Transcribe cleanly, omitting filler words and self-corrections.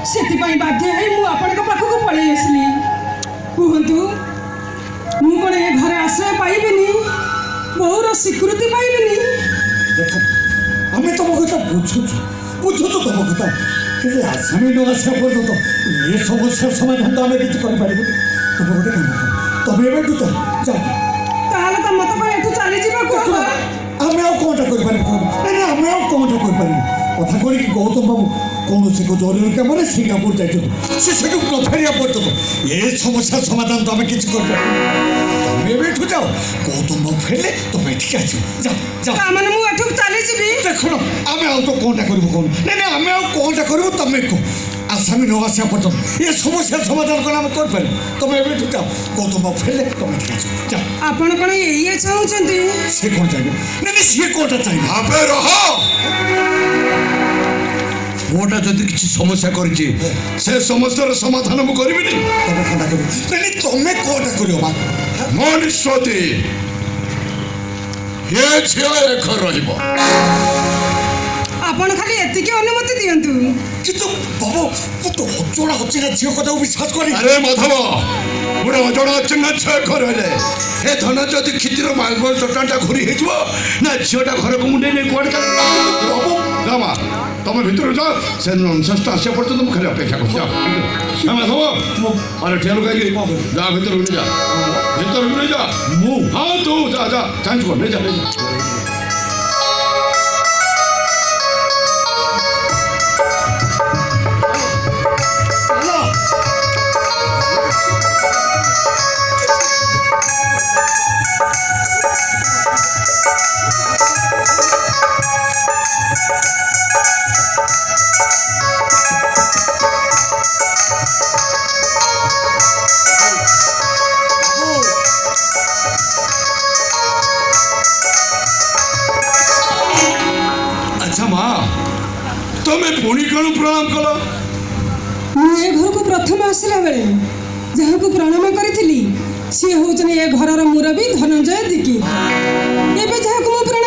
ସେଥିପାଇଁ ବାଧ୍ୟ ହେଇ ମୁଁ ଆପଣଙ୍କ ପାଖକୁ ପଳେଇ ଆସିଲି। କୁହନ୍ତୁ, ମୁଁ କ'ଣ ଏ ଘରେ ଆଶ୍ରୟ ପାଇବିନି? ବୋଉର ସ୍ୱୀକୃତି ପାଇବିନି? ଦେଖ, ଆମେ ତମ କଥା ବୁଝୁଛୁ ତମ କଥା, କିନ୍ତୁ ଆସାମୀ ନ ଆସିବା ପର୍ଯ୍ୟନ୍ତ ଏ ସମସ୍ୟାର ସମାଧାନ ତ ଆମେ କିଛି କରିପାରିବୁ। ତମେ ଗୋଟେ କାମ କର, ତମେ ଏବେଠୁ ଯାଅ। ତାହେଲେ ତ ମତେ କ'ଣ ଏଠୁ ଚାଲିଯିବାକୁ ହବ? ଆମେ ଆଉ କ'ଣଟା କରିପାରିବୁ? ନାଇଁ ଆମେ ଆଉ କ'ଣଟା କରିପାରିବୁ? କଥା କରିକି ଗୌତମ ବାବୁ କୌଣସି ଏକ ଜରୁରୀ କାମରେ ସିଙ୍ଗାପୁର ଯାଇଛନ୍ତି। ସେ ସେଠୁ ନ ଫେରିବା ପର୍ଯ୍ୟନ୍ତ ଏ ସମସ୍ୟାର ସମାଧାନ ତ ଆମେ କିଛି କରିପାରିବୁ। ତମେ ଏବେଠୁ ଯାଅ, ଗୌତମ ବାବୁ ଫେରିଲେ ତମେ ଏଠିକି ଆସିବ। ଯାଅ। ତାମାନେ ମୁଁ ଏଠୁ ଚାଲିଯିବି? ଦେଖୁନ, ଆମେ ଆଉ ତ କ'ଣଟା କରିବୁ କହୁନ? ନାଇଁ ଆମେ ଆଉ କ'ଣ କରିବୁ ତମେ କୁହ। ଆସାମୀ ନ ଆସିବା ପର୍ଯ୍ୟନ୍ତ ଏ ସମସ୍ୟାର ସମାଧାନ କ'ଣ ଆମେ କରିପାରିବୁ? ତମେ ଏବେଠୁ ଯାଅ, ଗୌତମ ବାବୁ ଫେରିଲେ ତମେ ଏଠିକି ଆସିବ। ଯାଅ। ଆପଣ କ'ଣ ଏଇଆ ଚାହୁଁଛନ୍ତି? ସେ କ'ଣ ଚାହିଁବେ? ନାଇଁ ସିଏ କ'ଣଟା ଚାହିଁବେ? ଆବେ ରହ। ପୁଅଟା ଯଦି କିଛି ସମସ୍ୟା କରିଛି ସେ ସମସ୍ୟାର ସମାଧାନ ମୁଁ କରିବିନି। ତମେ କ'ଣଟା କରିବ? ନାଇଁ ତମେ କ'ଣଟା କରିବ? ମୋ ନିଷ୍ପତ୍ତି, ଏ ଝିଅ ଏ ଘର ରହିବ। ଆପଣ ଖାଲି ଏତିକି ଅନୁମତି ଦିଅନ୍ତୁ। କିନ୍ତୁ ବାବୁ, ମୁଁ ତ ଅଜଣା ଅଚିହ୍ନା ଝିଅ କଥାକୁ ବିଶ୍ୱାସ କରି। ଆରେ ମାଧବ, ଗୋଟେ ଅଜଣା ଅଚିହ୍ନା ଝିଅ ଘର ହେଲେ ଏ ଧନ ଯଦି କ୍ଷିତିର ମାର୍ବଲ ଚଟାଣଟା ଘୁରି ହେଇଯିବ ନା, ଝିଅଟା ଘରକୁ ମୁଣ୍ଡେଇ ନେଇ କୁଆଡ଼େ ବାବୁ ମା ତମେ ଭିତରୁ ଯାଅ। ସେ ନନସେନ୍ସଟା ଆସିବା ପର୍ଯ୍ୟନ୍ତ ମୁଁ ଖାଲି ଅପେକ୍ଷା କରୁଛି। ମାଧବ, ଆରେ ଠିଆ ଲଗାଇକି ଯା ଭିତରକୁ ନେଇ ଯା, ଭିତରକୁ ନେଇ ଯା। ମୁଁ ହଁ ତୁ ଯା ଚାନ୍ସ କର, ନେଇ ଯା। ଆଚ୍ଛା ମା, ତମେ ପୁଣି କ'ଣ ପ୍ରଣାମ କଲ? ମୁଁ ଏ ଘରକୁ ପ୍ରଥମେ ଆସିଲା ବେଳେ ଯାହାକୁ ପ୍ରଣାମ କରିଥିଲି ସିଏ ହେଉଛନ୍ତି ଏ ଘରର ମୁରବୀ ଧନଞ୍ଜୟ ଦିକି। ଏବେ ଯାହାକୁ ମୁଁ